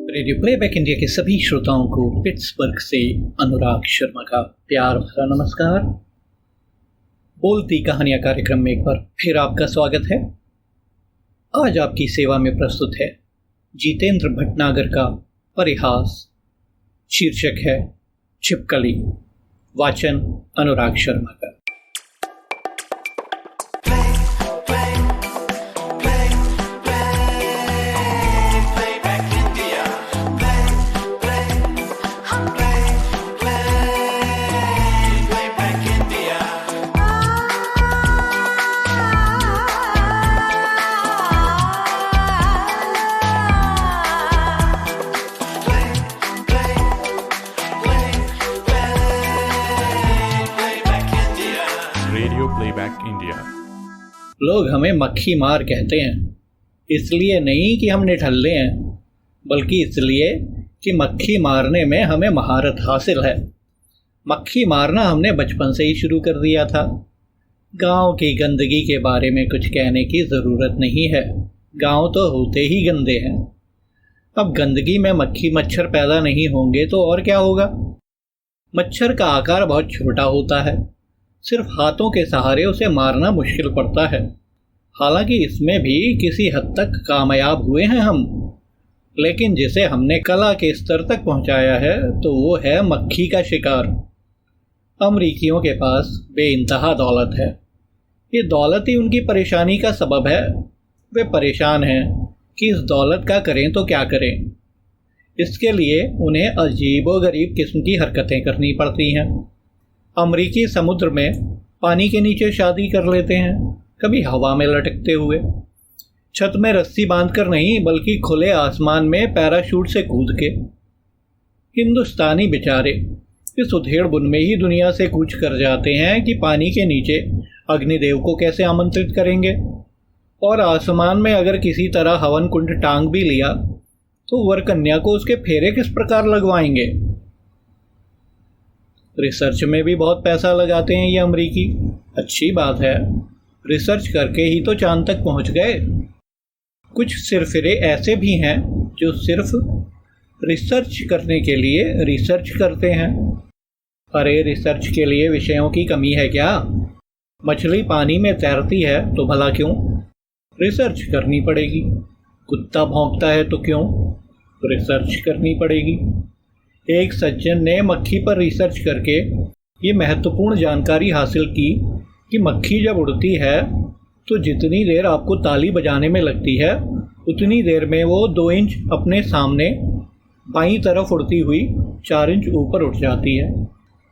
Radio playback India के सभी श्रोताओं को पिट्सबर्ग से अनुराग शर्मा का प्यार भरा नमस्कार। बोलती कहानियां कार्यक्रम में एक बार फिर आपका स्वागत है। आज आपकी सेवा में प्रस्तुत है जितेंद्र भटनागर का परिहास। शीर्षक है छिपकली। वाचन अनुराग शर्मा का। Radio playback India. लोग हमें मक्खी मार कहते हैं, इसलिए नहीं कि हम निठल्ले हैं, बल्कि इसलिए कि मक्खी मारने में हमें महारत हासिल है। मक्खी मारना हमने बचपन से ही शुरू कर दिया था। गांव की गंदगी के बारे में कुछ कहने की ज़रूरत नहीं है, गांव तो होते ही गंदे हैं। अब गंदगी में मक्खी मच्छर पैदा नहीं होंगे तो और क्या होगा। मच्छर का आकार बहुत छोटा होता है, सिर्फ हाथों के सहारे उसे मारना मुश्किल पड़ता है। हालांकि इसमें भी किसी हद तक कामयाब हुए हैं हम, लेकिन जिसे हमने कला के स्तर तक पहुंचाया है तो वो है मक्खी का शिकार। अमरीकियों के पास बेइंतहा दौलत है। ये दौलत ही उनकी परेशानी का सबब है। वे परेशान हैं कि इस दौलत का करें तो क्या करें। इसके लिए उन्हें अजीबोगरीब किस्म की हरकतें करनी पड़ती हैं। अमरीकी समुद्र में पानी के नीचे शादी कर लेते हैं, कभी हवा में लटकते हुए, छत में रस्सी बांधकर नहीं बल्कि खुले आसमान में पैराशूट से कूद के। हिंदुस्तानी बेचारे इस उधेड़ बुन में ही दुनिया से कूच कर जाते हैं कि पानी के नीचे अग्निदेव को कैसे आमंत्रित करेंगे, और आसमान में अगर किसी तरह हवन कुंड टांग भी लिया तो वर कन्या को उसके फेरे किस प्रकार लगवाएंगे। रिसर्च में भी बहुत पैसा लगाते हैं ये अमरीकी। अच्छी बात है, रिसर्च करके ही तो चांद तक पहुंच गए। कुछ सिरफिरे ऐसे भी हैं जो सिर्फ रिसर्च करने के लिए रिसर्च करते हैं। अरे रिसर्च के लिए विषयों की कमी है क्या। मछली पानी में तैरती है तो भला क्यों, रिसर्च करनी पड़ेगी। कुत्ता भौंकता है तो क्यों, रिसर्च करनी पड़ेगी। एक सज्जन ने मक्खी पर रिसर्च करके ये महत्वपूर्ण जानकारी हासिल की कि मक्खी जब उड़ती है तो जितनी देर आपको ताली बजाने में लगती है उतनी देर में वो 2 इंच अपने सामने बाईं तरफ उड़ती हुई 4 इंच ऊपर उठ जाती है।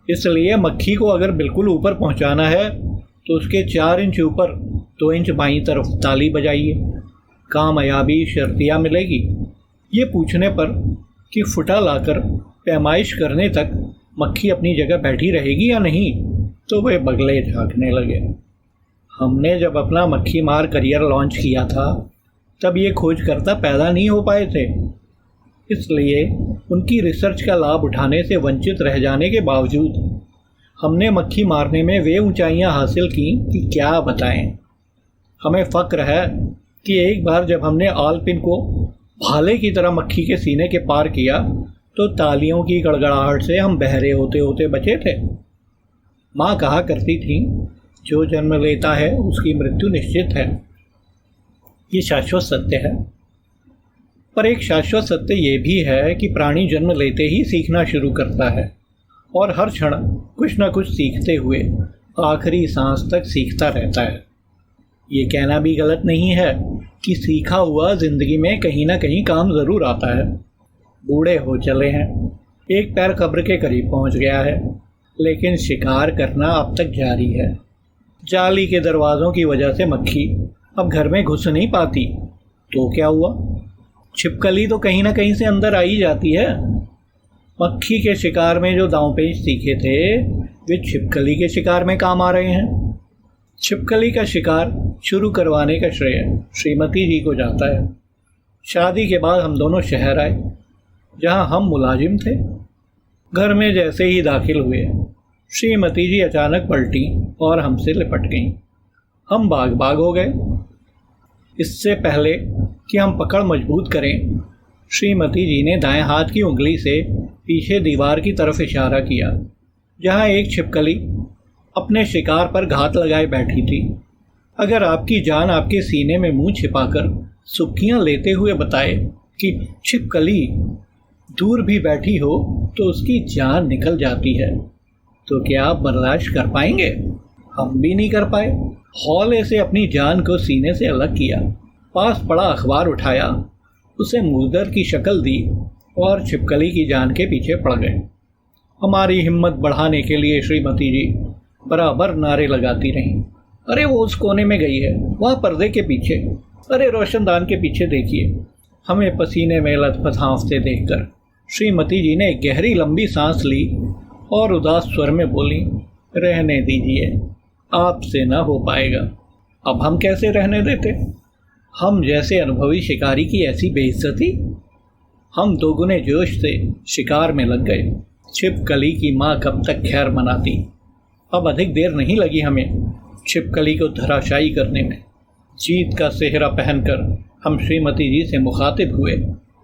इसलिए मक्खी को अगर बिल्कुल ऊपर पहुंचाना है तो उसके 4 इंच ऊपर 2 इंच बाईं तरफ ताली बजाइए, कामयाबी शर्तिया मिलेगी। ये पूछने पर कि फुटा लाकर पैमाइश करने तक मक्खी अपनी जगह बैठी रहेगी या नहीं, तो वे बगले झांकने लगे। हमने जब अपना मक्खी मार करियर लॉन्च किया था तब ये खोजकर्ता पैदा नहीं हो पाए थे, इसलिए उनकी रिसर्च का लाभ उठाने से वंचित रह जाने के बावजूद हमने मक्खी मारने में वे ऊंचाइयां हासिल की कि क्या बताएं। हमें फ़क्र है कि एक बार जब हमने आल पिन को भाले की तरह मक्खी के सीने के पार किया तो तालियों की गड़गड़ाहट से हम बहरे होते होते बचे थे। माँ कहा करती थी, जो जन्म लेता है उसकी मृत्यु निश्चित है। ये शाश्वत सत्य है, पर एक शाश्वत सत्य ये भी है कि प्राणी जन्म लेते ही सीखना शुरू करता है और हर क्षण कुछ न कुछ सीखते हुए आखिरी सांस तक सीखता रहता है। ये कहना भी गलत नहीं है कि सीखा हुआ जिंदगी में कहीं ना कहीं काम ज़रूर आता है। बूढ़े हो चले हैं, एक पैर कब्र के करीब पहुंच गया है, लेकिन शिकार करना अब तक जारी है। जाली के दरवाज़ों की वजह से मक्खी अब घर में घुस नहीं पाती तो क्या हुआ, छिपकली तो कहीं ना कहीं से अंदर आ ही जाती है। मक्खी के शिकार में जो दांव पेच सीखे थे वे छिपकली के शिकार में काम आ रहे हैं। छिपकली का शिकार शुरू करवाने का श्रेय श्रीमती जी को जाता है। शादी के बाद हम दोनों शहर आए, जहां हम मुलाजिम थे। घर में जैसे ही दाखिल हुए श्रीमती जी अचानक पलटी और हमसे लिपट गईं। हम बाग बाग हो गए। इससे पहले कि हम पकड़ मजबूत करें, श्रीमती जी ने दाएं हाथ की उंगली से पीछे दीवार की तरफ इशारा किया, जहां एक छिपकली अपने शिकार पर घात लगाए बैठी थी। अगर आपकी जान आपके सीने में मुंह छिपाकर सुर्खियां लेते हुए बताए कि छिपकली दूर भी बैठी हो तो उसकी जान निकल जाती है, तो क्या आप बर्दाश्त कर पाएंगे? हम भी नहीं कर पाए। हौले से अपनी जान को सीने से अलग किया, पास पड़ा अखबार उठाया, उसे मुर्दर की शक्ल दी और छिपकली की जान के पीछे पड़ गए। हमारी हिम्मत बढ़ाने के लिए श्रीमती जी बराबर नारे लगाती रहीं। अरे वो उस कोने में गई है, वहाँ पर्दे के पीछे, अरे रोशनदान के पीछे देखिए। हमें पसीने में लथपथ हांफते देखकर श्रीमती जी ने एक गहरी लंबी सांस ली और उदास स्वर में बोली, रहने दीजिए, आपसे ना हो पाएगा। अब हम कैसे रहने देते? हम जैसे अनुभवी शिकारी की ऐसी बेइज्जती? हम दोगुने जोश से शिकार में लग गए। छिपकली की माँ कब तक खैर मनाती। अब अधिक देर नहीं लगी हमें छिपकली को धराशायी करने में। जीत का सेहरा पहनकर हम श्रीमती जी से मुखातिब हुए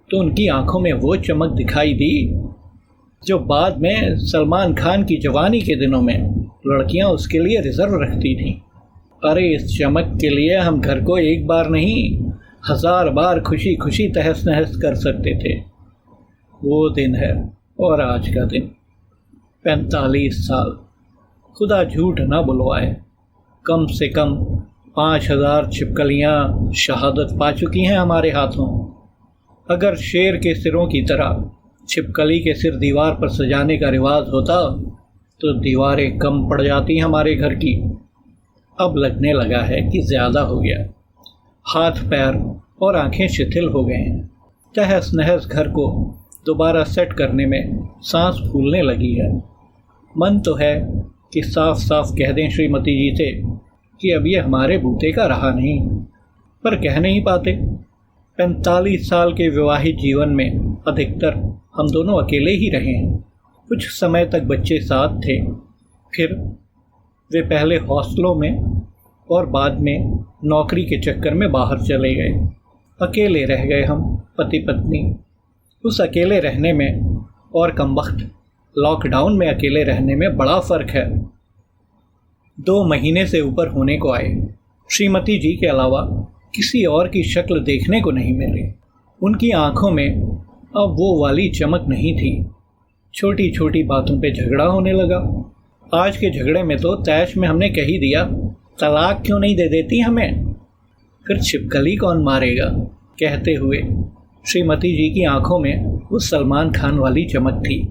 तो उनकी आंखों में वो चमक दिखाई दी जो बाद में सलमान खान की जवानी के दिनों में लड़कियां उसके लिए रिजर्व रखती थीं। अरे इस चमक के लिए हम घर को एक बार नहीं 1000 बार खुशी खुशी तहस नहस कर सकते थे। वो दिन है और आज का दिन 45 साल। खुदा झूठ ना बुलवाए, कम से कम 5000 छिपकलियाँ शहादत पा चुकी हैं हमारे हाथों। अगर शेर के सिरों की तरह छिपकली के सिर दीवार पर सजाने का रिवाज होता तो दीवारें कम पड़ जाती हमारे घर की। अब लगने लगा है कि ज़्यादा हो गया। हाथ पैर और आंखें शिथिल हो गए हैं। तहस नहस घर को दोबारा सेट करने में सांस फूलने लगी है। मन तो है कि साफ साफ कह दें श्रीमती जी से कि अब ये हमारे बूते का रहा नहीं, पर कह नहीं पाते। 45 साल के विवाहित जीवन में अधिकतर हम दोनों अकेले ही रहे हैं। कुछ समय तक बच्चे साथ थे, फिर वे पहले हॉस्टलों में और बाद में नौकरी के चक्कर में बाहर चले गए। अकेले रह गए हम पति पत्नी। उस अकेले रहने में और कमबख्त लॉकडाउन में अकेले रहने में बड़ा फ़र्क है। 2 महीने से ऊपर होने को आए। श्रीमती जी के अलावा किसी और की शक्ल देखने को नहीं मिली। उनकी आंखों में अब वो वाली चमक नहीं थी। छोटी छोटी बातों पे झगड़ा होने लगा। आज के झगड़े में तो तैश में हमने कह ही दिया, तलाक क्यों नहीं दे देती हमें, फिर छिपकली कौन मारेगा, कहते हुए श्रीमती जी की आंखों में उस सलमान खान वाली चमक थी।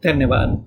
धन्यवाद।